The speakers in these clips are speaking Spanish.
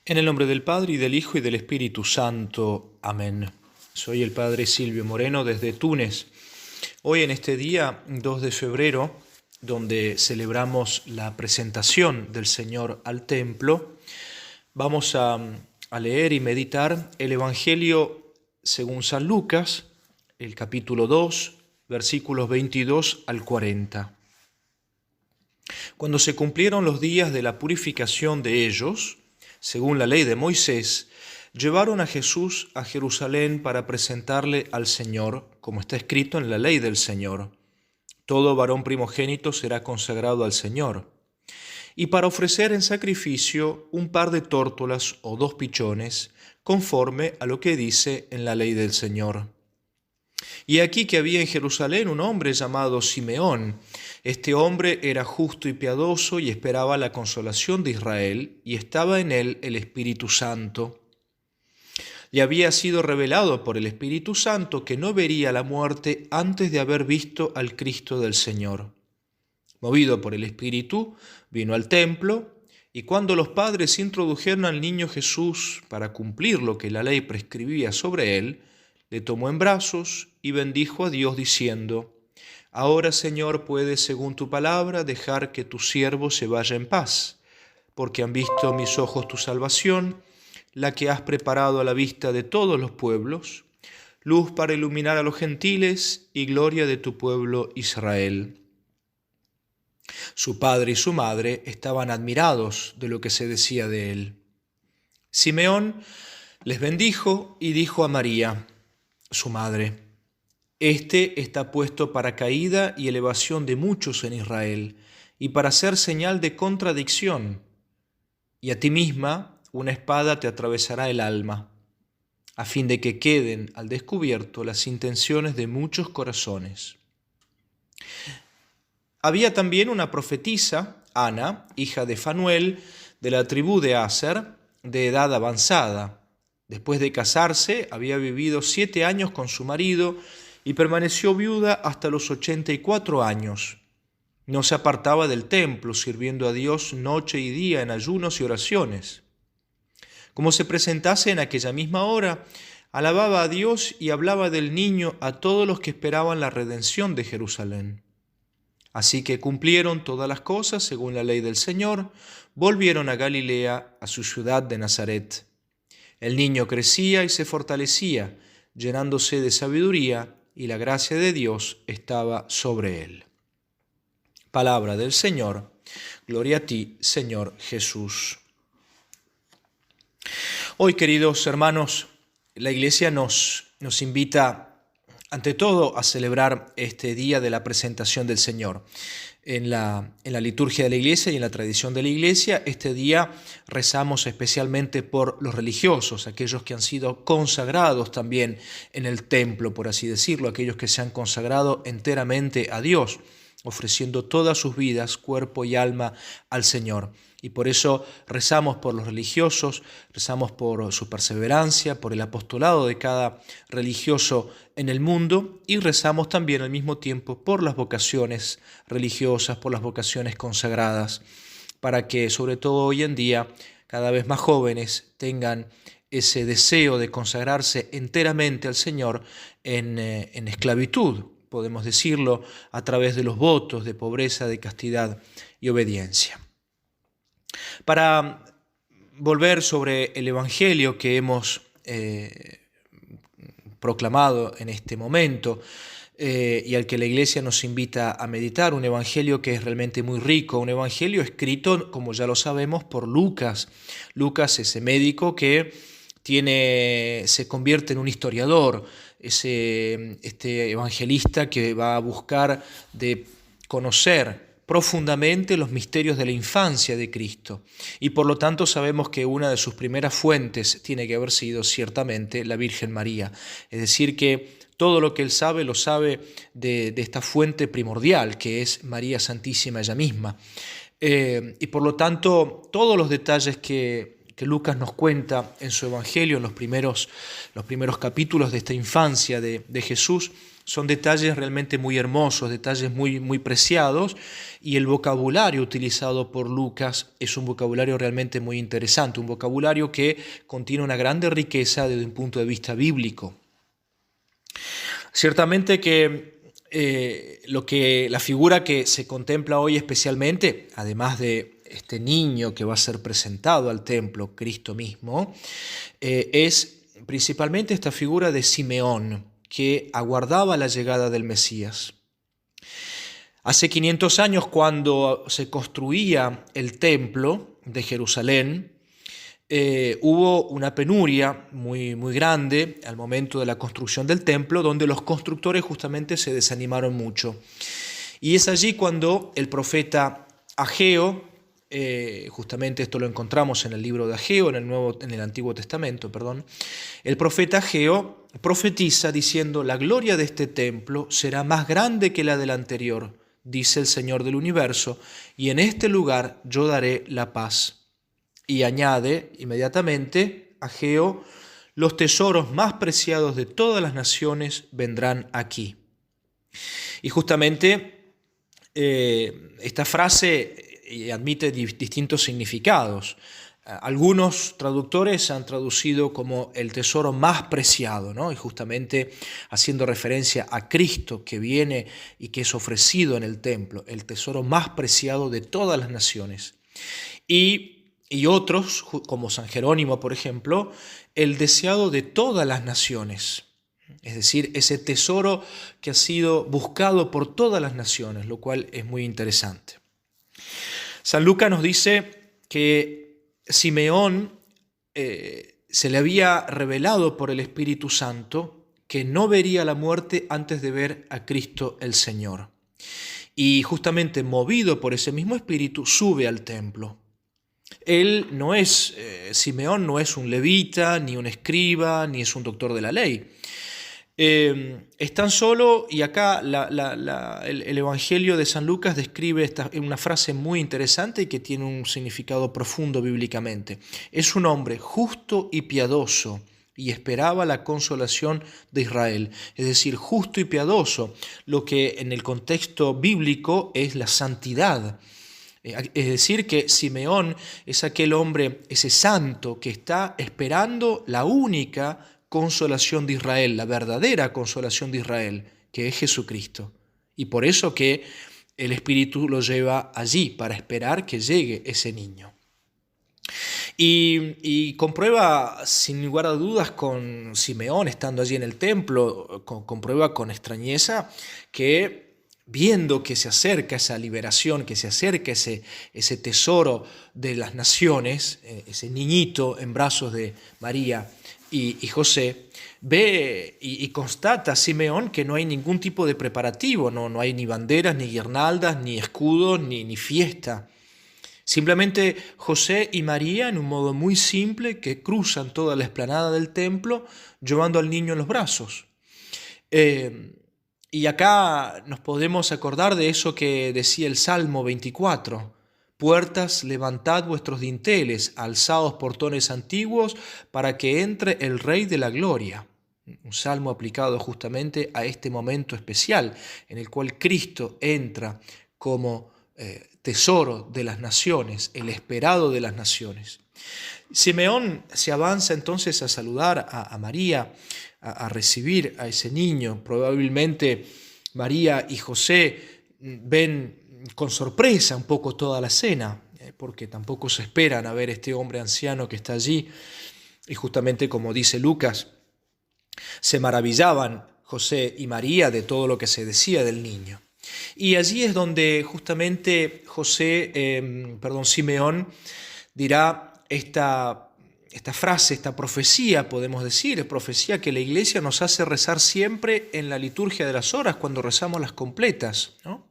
En el nombre del Padre, y del Hijo, y del Espíritu Santo. Amén. Soy el Padre Silvio Moreno desde Túnez. Hoy en este día, 2 de febrero, donde celebramos la presentación del Señor al templo, vamos a leer y meditar el Evangelio según San Lucas, el capítulo 2, versículos 22 al 40. Cuando se cumplieron los días de la purificación de ellos, según la ley de Moisés, llevaron a Jesús a Jerusalén para presentarle al Señor, como está escrito en la ley del Señor. Todo varón primogénito será consagrado al Señor. Y para ofrecer en sacrificio un par de tórtolas o 2 pichones, conforme a lo que dice en la ley del Señor. Y aquí que había en Jerusalén un hombre llamado Simeón. Este hombre era justo y piadoso y esperaba la consolación de Israel, y estaba en él el Espíritu Santo. Le había sido revelado por el Espíritu Santo que no vería la muerte antes de haber visto al Cristo del Señor. Movido por el Espíritu, vino al templo, y cuando los padres introdujeron al niño Jesús para cumplir lo que la ley prescribía sobre él, le tomó en brazos y bendijo a Dios diciendo: Ahora, Señor, puedes, según tu palabra, dejar que tu siervo se vaya en paz, porque han visto mis ojos tu salvación, la que has preparado a la vista de todos los pueblos, luz para iluminar a los gentiles y gloria de tu pueblo Israel. Su padre y su madre estaban admirados de lo que se decía de él. Simeón les bendijo y dijo a María, su madre: Este está puesto para caída y elevación de muchos en Israel, y para ser señal de contradicción. Y a ti misma una espada te atravesará el alma, a fin de que queden al descubierto las intenciones de muchos corazones. Había también una profetisa, Ana, hija de Fanuel, de la tribu de Aser, de edad avanzada. Después de casarse, había vivido 7 años con su marido y permaneció viuda hasta los 84 años. No se apartaba del templo, sirviendo a Dios noche y día en ayunos y oraciones. Como se presentase en aquella misma hora, alababa a Dios y hablaba del niño a todos los que esperaban la redención de Jerusalén. Así que cumplieron todas las cosas según la ley del Señor, volvieron a Galilea, a su ciudad de Nazaret. El niño crecía y se fortalecía, llenándose de sabiduría, y la gracia de Dios estaba sobre él. Palabra del Señor. Gloria a ti, Señor Jesús. Hoy, queridos hermanos, la Iglesia nos invita, ante todo, a celebrar este día de la presentación del Señor. En la liturgia de la Iglesia y en la tradición de la Iglesia, este día rezamos especialmente por los religiosos, aquellos que han sido consagrados también en el templo, por así decirlo, aquellos que se han consagrado enteramente a Dios, ofreciendo todas sus vidas, cuerpo y alma al Señor. Y por eso rezamos por los religiosos, rezamos por su perseverancia, por el apostolado de cada religioso en el mundo, y rezamos también al mismo tiempo por las vocaciones religiosas, por las vocaciones consagradas, para que sobre todo hoy en día cada vez más jóvenes tengan ese deseo de consagrarse enteramente al Señor en esclavitud, podemos decirlo, a través de los votos de pobreza, de castidad y obediencia. Para volver sobre el Evangelio que hemos proclamado en este momento y al que la Iglesia nos invita a meditar, un Evangelio que es realmente muy rico, un Evangelio escrito, como ya lo sabemos, por Lucas. Lucas, ese médico que se convierte en un historiador, este evangelista que va a buscar de conocer profundamente los misterios de la infancia de Cristo. Y por lo tanto sabemos que una de sus primeras fuentes tiene que haber sido ciertamente la Virgen María. Es decir, que todo lo que él sabe, lo sabe de esta fuente primordial, que es María Santísima ella misma. Y por lo tanto, todos los detalles que Lucas nos cuenta en su Evangelio, en los primeros capítulos de esta infancia de Jesús, Son detalles realmente muy hermosos, detalles muy, muy preciados, y el vocabulario utilizado por Lucas es un vocabulario realmente muy interesante, un vocabulario que contiene una grande riqueza desde un punto de vista bíblico. Ciertamente que la figura que se contempla hoy especialmente, además de este niño que va a ser presentado al templo, Cristo mismo, es principalmente esta figura de Simeón, que aguardaba la llegada del Mesías. Hace 500 años, cuando se construía el templo de Jerusalén, hubo una penuria muy, muy grande al momento de la construcción del templo, donde los constructores justamente se desanimaron mucho. Y es allí cuando el profeta Ageo, justamente esto lo encontramos en el libro de Ageo, en el Antiguo Testamento, perdón, el profeta Ageo profetiza diciendo: la gloria de este templo será más grande que la del anterior, dice el Señor del universo, y en este lugar yo daré la paz. Y añade inmediatamente Ageo: los tesoros más preciados de todas las naciones vendrán aquí. Y justamente esta frase admite distintos significados. Algunos traductores han traducido como el tesoro más preciado, ¿no? Y justamente haciendo referencia a Cristo que viene y que es ofrecido en el templo, el tesoro más preciado de todas las naciones. Y otros, como San Jerónimo, por ejemplo, el deseado de todas las naciones. Es decir, ese tesoro que ha sido buscado por todas las naciones, lo cual es muy interesante. San Lucas nos dice que Simeón se le había revelado por el Espíritu Santo que no vería la muerte antes de ver a Cristo el Señor. Y justamente movido por ese mismo Espíritu sube al templo. Simeón no es un levita, ni un escriba, ni es un doctor de la ley. Es tan solo, y acá el Evangelio de San Lucas describe una frase muy interesante y que tiene un significado profundo bíblicamente. Es un hombre justo y piadoso y esperaba la consolación de Israel. Es decir, justo y piadoso, lo que en el contexto bíblico es la santidad. Es decir, que Simeón es aquel hombre, ese santo que está esperando la única consolación de Israel, la verdadera consolación de Israel, que es Jesucristo. Y por eso que el Espíritu lo lleva allí, para esperar que llegue ese niño. Y comprueba sin lugar a dudas con Simeón, estando allí en el templo, comprueba con extrañeza que, viendo que se acerca esa liberación, que se acerca ese tesoro de las naciones, ese niñito en brazos de María y José, ve y constata Simeón que no hay ningún tipo de preparativo, no hay ni banderas, ni guirnaldas, ni escudos, ni fiesta. Simplemente José y María, en un modo muy simple, que cruzan toda la explanada del templo llevando al niño en los brazos. Y acá nos podemos acordar de eso que decía el Salmo 24. Puertas, levantad vuestros dinteles, alzaos portones antiguos, para que entre el Rey de la Gloria. Un salmo aplicado justamente a este momento especial, en el cual Cristo entra como tesoro de las naciones, el esperado de las naciones. Simeón se avanza entonces a saludar a María, a recibir a ese niño. Probablemente María y José ven con sorpresa un poco toda la escena, porque tampoco se esperan a ver este hombre anciano que está allí. Y justamente como dice Lucas, se maravillaban José y María de todo lo que se decía del niño. Y allí es donde justamente Simeón dirá esta frase, esta profecía, podemos decir, es profecía que la Iglesia nos hace rezar siempre en la liturgia de las horas, cuando rezamos las completas, ¿no?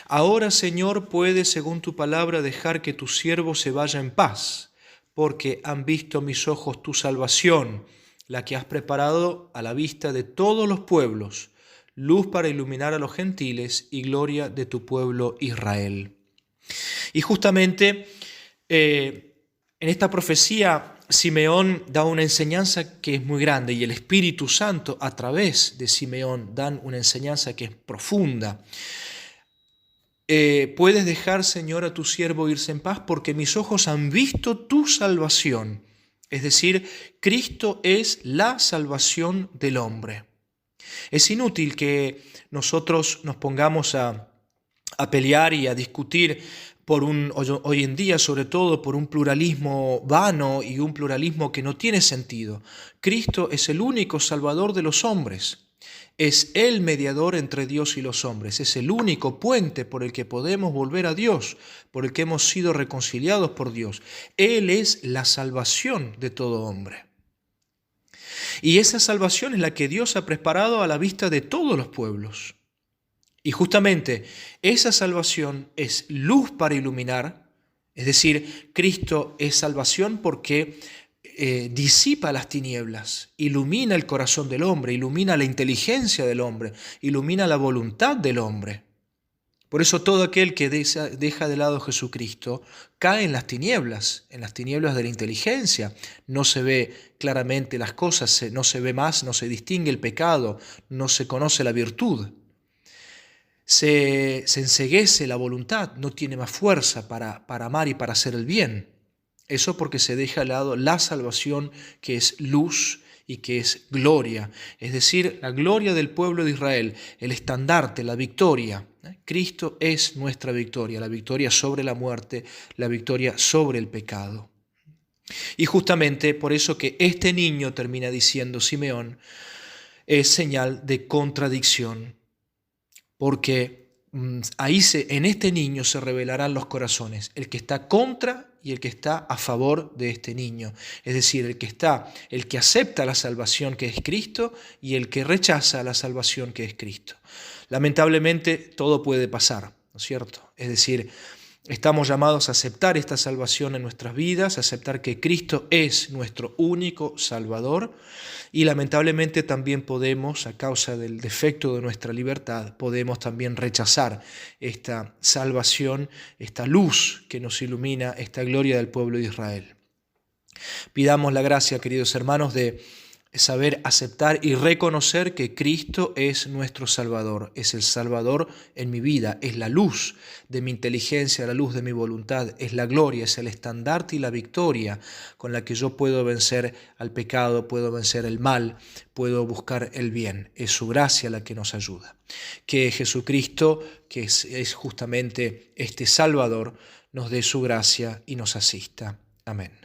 Ahora, Señor, puedes, según tu palabra, dejar que tu siervo se vaya en paz, porque han visto mis ojos tu salvación, la que has preparado a la vista de todos los pueblos, luz para iluminar a los gentiles y gloria de tu pueblo Israel. Y justamente en esta profecía Simeón da una enseñanza que es muy grande y el Espíritu Santo a través de Simeón dan una enseñanza que es profunda. Puedes dejar, Señor, a tu siervo irse en paz porque mis ojos han visto tu salvación. Es decir, Cristo es la salvación del hombre. Es inútil que nosotros nos pongamos a pelear y a discutir hoy en día sobre todo por un pluralismo vano y un pluralismo que no tiene sentido. Cristo es el único salvador de los hombres. Es el mediador entre Dios y los hombres. Es el único puente por el que podemos volver a Dios, por el que hemos sido reconciliados por Dios. Él es la salvación de todo hombre. Y esa salvación es la que Dios ha preparado a la vista de todos los pueblos. Y justamente esa salvación es luz para iluminar, es decir, Cristo es salvación porque disipa las tinieblas, ilumina el corazón del hombre, ilumina la inteligencia del hombre, ilumina la voluntad del hombre. Por eso todo aquel que deja de lado a Jesucristo cae en las tinieblas de la inteligencia. No se ve claramente las cosas, no se ve más, no se distingue el pecado, no se conoce la virtud. Se enceguece la voluntad, no tiene más fuerza para amar y para hacer el bien. Eso porque se deja de lado la salvación que es luz y que es gloria, es decir, la gloria del pueblo de Israel, el estandarte, la victoria. Cristo es nuestra victoria, la victoria sobre la muerte, la victoria sobre el pecado. Y justamente por eso que este niño, termina diciendo Simeón, es señal de contradicción, porque ahí en este niño se revelarán los corazones, el que está contra y el que está a favor de este niño. Es decir, el que acepta la salvación que es Cristo y el que rechaza la salvación que es Cristo. Lamentablemente todo puede pasar, ¿no es cierto? Es decir, estamos llamados a aceptar esta salvación en nuestras vidas, a aceptar que Cristo es nuestro único Salvador y lamentablemente también podemos, a causa del defecto de nuestra libertad, podemos también rechazar esta salvación, esta luz que nos ilumina, esta gloria del pueblo de Israel. Pidamos la gracia, queridos hermanos, de saber aceptar y reconocer que Cristo es nuestro Salvador, es el Salvador en mi vida, es la luz de mi inteligencia, la luz de mi voluntad, es la gloria, es el estandarte y la victoria con la que yo puedo vencer al pecado, puedo vencer el mal, puedo buscar el bien. Es su gracia la que nos ayuda. Que Jesucristo, que es justamente este Salvador, nos dé su gracia y nos asista. Amén.